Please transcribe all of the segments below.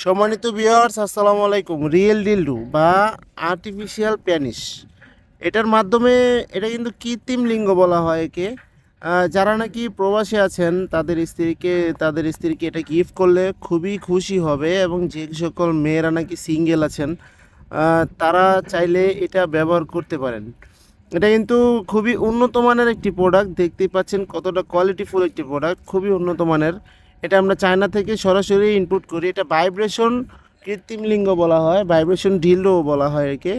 সম্মানিত ভিউয়ার্স, আসসালামু আলাইকুম। রিয়েল ডিলডু বা আর্টিফিশিয়াল প্যানিস, এটার মাধ্যমে এটা কিন্তু কৃত্রিম লিঙ্গ বলা হয় একে। যারা নাকি প্রবাসী আছেন তাদের স্ত্রীকে এটা গিফট করলে খুবই খুশি হবে, এবং যে সকল মেয়েরা নাকি সিঙ্গেল আছেন তারা চাইলে এটা ব্যবহার করতে পারেন। এটা কিন্তু খুবই উন্নত মানের একটি প্রোডাক্ট, দেখতেই পাচ্ছেন কতটা কোয়ালিটিফুল একটি প্রোডাক্ট, খুবই উন্নত মানের। এটা আমরা চায়না থেকে সরাসরি ইনপুট করি। এটা ভাইব্রেশন কৃত্রিম লিঙ্গ বলা হয়, ভাইব্রেশন ঢিলও বলা হয় একে।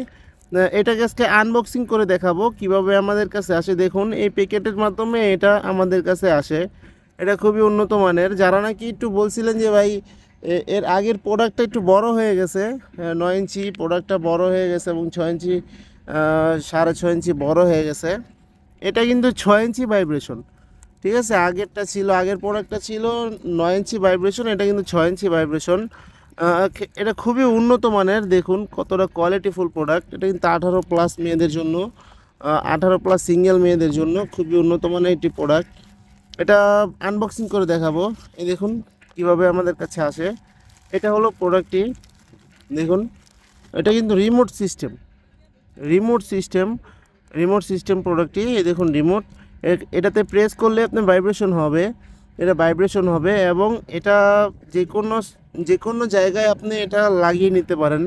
এটাকে আজকে আনবক্সিং করে দেখাবো কিভাবে আমাদের কাছে আসে। দেখুন, এই প্যাকেটের মাধ্যমে এটা আমাদের কাছে আসে। এটা খুবই উন্নত মানের। যারা নাকি একটু বলছিলেন যে ভাই এর আগের প্রোডাক্টটা একটু বড় হয়ে গেছে, 9 ইঞ্চি প্রোডাক্টটা বড় হয়ে গেছে এবং 6 ইঞ্চি 6.5 ইঞ্চি বড় হয়ে গেছে। এটা কিন্তু 6 ইঞ্চি ভাইব্রেশন, ঠিক আছে। আগের প্রোডাক্টটা ছিল 9 ইঞ্চি ভাইব্রেশন, এটা কিন্তু 6 ইঞ্চি ভাইব্রেশন। এটা খুবই উন্নত মানের। দেখুন কতটা কোয়ালিটিফুল প্রোডাক্ট। এটা কিন্তু 18+ মেয়েদের জন্য, 18+ সিঙ্গেল মেয়েদের জন্য খুবই উন্নত মানের একটি প্রোডাক্ট। এটা আনবক্সিং করে দেখাবো। এই দেখুন কিভাবে আমাদের কাছে আসে। এটা হলো প্রোডাক্টটি, দেখুন। এটা কিন্তু রিমোট সিস্টেম প্রোডাক্টটি। এই দেখুন রিমোট, এটাতে প্রেস করলে আপনার ভাইব্রেশন হবে এবং এটা যে কোনো জায়গায় আপনি এটা লাগিয়ে নিতে পারেন।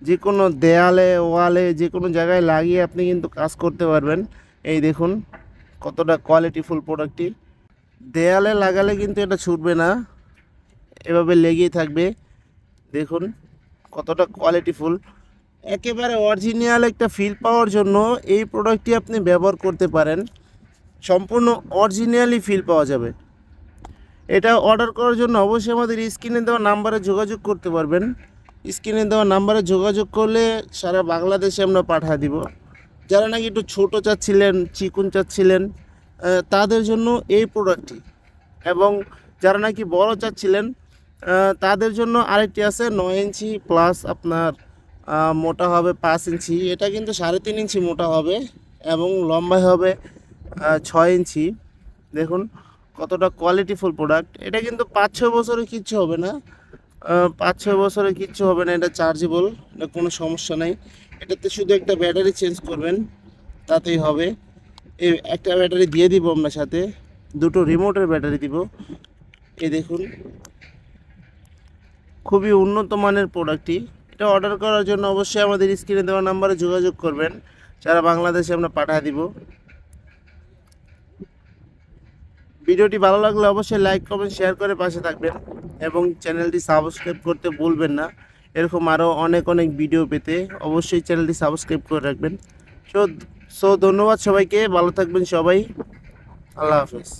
যে কোনো দেয়ালে, ওয়ালে, যে কোনো জায়গায় লাগিয়ে আপনি কিন্তু কাজ করতে পারবেন। এই দেখুন কতটা কোয়ালিটিফুল প্রোডাক্টটি। দেয়ালে লাগালে কিন্তু এটা ছুটবে না, এভাবে লেগেই থাকবে। দেখুন কতটা কোয়ালিটিফুল। একেবারে অরিজিনাল একটা ফিল পাওয়ার জন্য এই প্রোডাক্টটি আপনি ব্যবহার করতে পারেন। সম্পূর্ণ অরিজিনালি ফিল পাওয়া যাবে। এটা অর্ডার করার জন্য অবশ্যই আমাদের স্ক্রিনে দেওয়া নাম্বারে যোগাযোগ করতে পারবেন। স্ক্রিনে দেওয়া নাম্বারে যোগাযোগ করলে সারা বাংলাদেশে আমরা পাঠিয়ে দিব। যারা নাকি একটু ছোটো চাচ্ছিলেন, চিকুন চাচ্ছিলেন, তাদের জন্য এই প্রোডাক্টটি, এবং যারা নাকি বড় চাচ্ছিলেন তাদের জন্য আরেকটি আছে। 9 ইঞ্চি প্লাস আপনার মোটা হবে 5 ইঞ্চি। এটা কিন্তু 3.5 ইঞ্চি মোটা হবে এবং লম্বায় হবে 6 ইঞ্চি। দেখুন কতটা কোয়ালিটিফুল প্রোডাক্ট। এটা কিন্তু 5-6 বছরে কিচ্ছু হবে না, 5-6 বছরে কিচ্ছু হবে না। এটা চার্জেবল, এটা কোনো সমস্যা নেই। এটাতে শুধু একটা ব্যাটারি চেঞ্জ করবেন, তাতেই হবে। এই একটা ব্যাটারি দিয়ে দিব আমরা, সাথে দুটো রিমোটের ব্যাটারি দিব। এই দেখুন খুবই উন্নত মানের প্রোডাক্টটি। এটা অর্ডার করার জন্য অবশ্যই আমাদের স্ক্রিনে দেওয়া নাম্বারে যোগাযোগ করবেন। সারা বাংলাদেশে আমরা পাঠিয়ে দিব। ভিডিওটি ভালো লাগলে অবশ্যই লাইক, কমেন্ট, শেয়ার করে পাশে থাকবেন এবং চ্যানেলটি সাবস্ক্রাইব করতে ভুলবেন না। এরকম আরও অনেক ভিডিও পেতে অবশ্যই চ্যানেলটি সাবস্ক্রাইব করে রাখবেন। সো ধন্যবাদ সবাইকে, ভালো থাকবেন সবাই। আল্লাহ হাফেজ।